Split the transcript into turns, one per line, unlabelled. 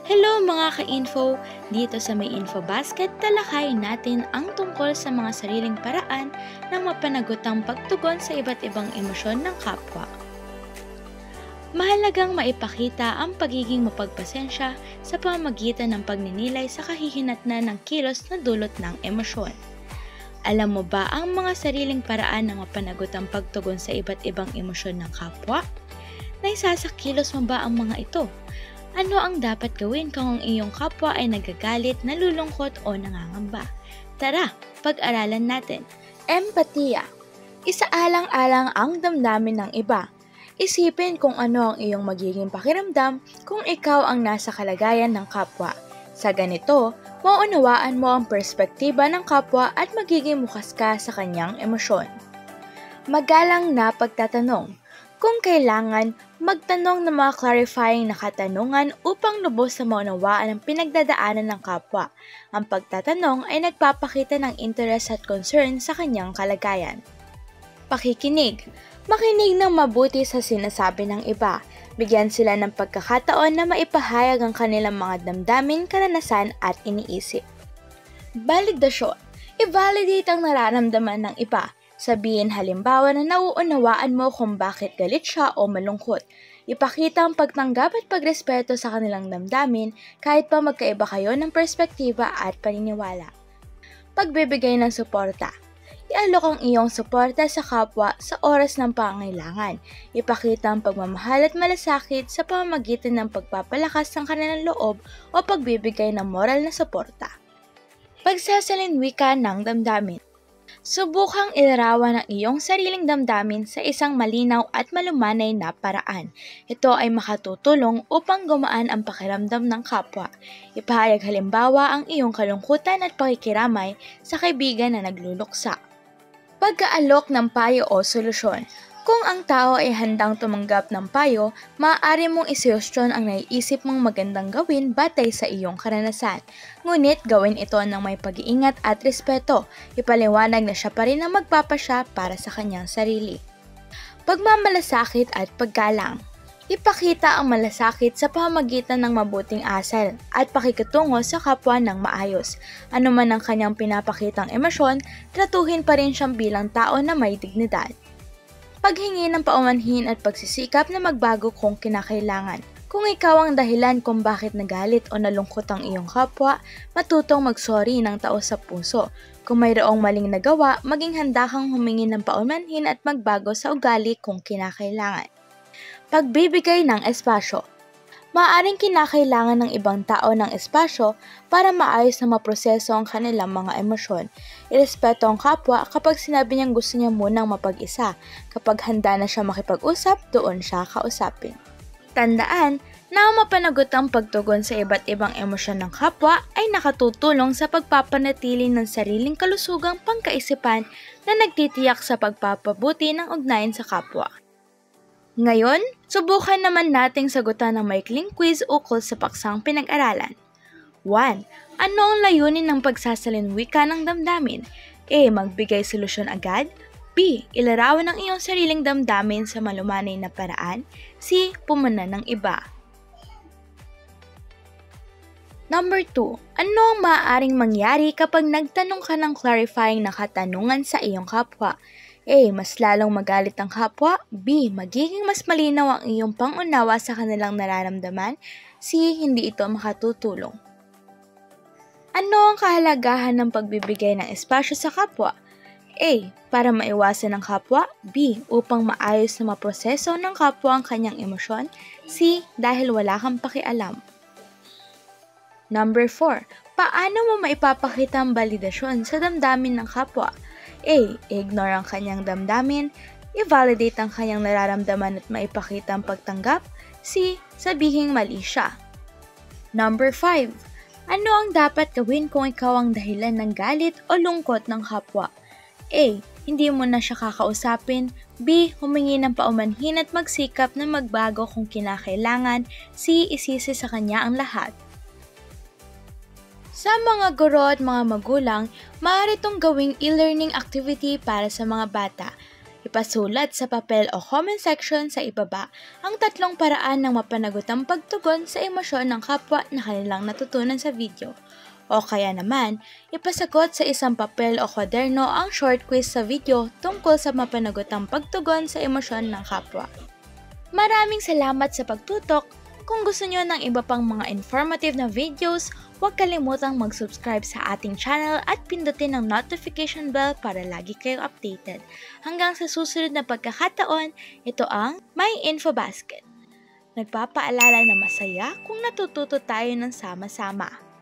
Hello mga ka-info! Dito sa May Info Basket, talakayin natin ang tungkol sa mga sariling paraan ng mapanagutang pagtugon sa iba't ibang emosyon ng kapwa. Mahalagang maipakita ang pagiging mapagpasensya sa pamamagitan ng pagninilay sa kahihinatnan ng kilos na dulot ng emosyon. Alam mo ba ang mga sariling paraan ng mapanagutang pagtugon sa iba't ibang emosyon ng kapwa? Naisasakilos mo ba ang mga ito? Ano ang dapat gawin kung ang iyong kapwa ay nagagalit, nalulungkot o nangangamba? Tara, pag-aralan natin.
Empatiya. Isaalang-alang ang damdamin ng iba. Isipin kung ano ang iyong magiging pakiramdam kung ikaw ang nasa kalagayan ng kapwa. Sa ganito, maunawaan mo ang perspektiba ng kapwa at magiging bukas ka sa kanyang emosyon. Magalang na pagtatanong. Kung kailangan, magtanong ng mga clarifying na katanungan upang lubos na maunawaan ang pinagdadaanan ng kapwa. Ang pagtatanong ay nagpapakita ng interest at concern sa kanyang kalagayan. Pakikinig. Makinig ng mabuti sa sinasabi ng iba. Bigyan sila ng pagkakataon na maipahayag ang kanilang mga damdamin, karanasan at iniisip. Validasyon. I-validate ang nararamdaman ng iba. Sabihin halimbawa na nauunawaan mo kung bakit galit siya o malungkot. Ipakita ang pagtanggap at pagrespeto sa kanilang damdamin kahit pa magkaiba kayo ng perspektiba at paniniwala. Pagbibigay ng suporta. Ialok ang iyong suporta sa kapwa sa oras ng pangangailangan. Ipakita ang pagmamahal at malasakit sa pamamagitan ng pagpapalakas ng kanilang loob o pagbibigay ng moral na suporta. Pagsasalinwika ng damdamin. Subukang ilarawan ang iyong sariling damdamin sa isang malinaw at malumanay na paraan. Ito ay makatutulong upang gumaan ang pakiramdam ng kapwa. Ipahayag halimbawa ang iyong kalungkutan at pakikiramay sa kaibigan na nagluluksa. Pagkaalok ng payo o solusyon. Kung ang tao ay handang tumanggap ng payo, maaari mong isuwestiyon ang naiisip mong magandang gawin batay sa iyong karanasan. Ngunit gawin ito ng may pag-iingat at respeto. Ipaliwanag na siya pa rin ang magpapasya para sa kanyang sarili. Pagmamalasakit at paggalang. Ipakita ang malasakit sa pamamagitan ng mabuting asal at pakikitungo sa kapwa ng maayos. Ano man ang kanyang pinapakitang emosyon, tratuhin pa rin siyang bilang tao na may dignidad. Paghingi ng paumanhin at pagsisikap na magbago kung kinakailangan. Kung ikaw ang dahilan kung bakit nagalit o nalungkot ang iyong kapwa, matutong mag-sorry ng taos sa puso. Kung mayroong maling nagawa, maging handa kang humingi ng paumanhin at magbago sa ugali kung kinakailangan. Pagbibigay ng espasyo. Maaaring kinakailangan ng ibang tao ng espasyo para maayos na maproseso ang kanilang mga emosyon. Irespeto ang kapwa kapag sinabi niyang gusto niya munang mapag-isa. Kapag handa na siya makipag-usap, doon siya kausapin. Tandaan na ang mapanagutang pagtugon sa iba't ibang emosyon ng kapwa ay nakatutulong sa pagpapanatili ng sariling kalusugang pangkaisipan na nagtitiyak sa pagpapabuti ng ugnayan sa kapwa. Ngayon, subukan naman nating sagutan ng maikling quiz ukol sa paksang pinag-aralan. 1. Ano ang layunin ng pagsasalinwika ng damdamin? A. Magbigay solusyon agad. B. Ilarawan ang iyong sariling damdamin sa malumanay na paraan. C. Pumuna ng iba. Number 2. Ano ang maaaring mangyari kapag nagtanong ka ng clarifying na katanungan sa iyong kapwa? A. Mas lalong magalit ang kapwa. B. Magiging mas malinaw ang iyong pangunawa sa kanilang nararamdaman. C. Hindi ito makatutulong. Ano ang kahalagahan ng pagbibigay ng espasyo sa kapwa? A. Para maiwasan ng kapwa. B. Upang maayos na maproseso ng kapwa ang kanyang emosyon. C. Dahil wala kang pakialam. Number 4. Paano mo maipapakita ang validasyon sa damdamin ng kapwa? A. Ignore ang kanyang damdamin. I-validate ang kanyang nararamdaman at maipakita ang pagtanggap. C. Sabihing mali siya. Number 5. Ano ang dapat gawin kung ikaw ang dahilan ng galit o lungkot ng kapwa? A. Hindi mo na siya kakausapin. B. Humingi ng paumanhin at magsikap na magbago kung kinakailangan. C. Isisi sa kanya ang lahat. Sa mga guro at mga magulang, maaari itong gawing e-learning activity para sa mga bata.
Ipasulat sa papel o comment section sa ibaba ang 3 paraan ng mapanagutang pagtugon sa emosyon ng kapwa na kanilang natutunan sa video. O kaya naman, ipasagot sa isang papel o kwaderno ang short quiz sa video tungkol sa mapanagutang pagtugon sa emosyon ng kapwa. Maraming salamat sa pagtutok! Kung gusto nyo ng iba pang mga informative na videos, huwag kalimutang mag-subscribe sa ating channel at pindutin ang notification bell para lagi kayong updated. Hanggang sa susunod na pagkakataon, ito ang My Info Basket. Nagpapaalala na masaya kung natututo tayo ng sama-sama.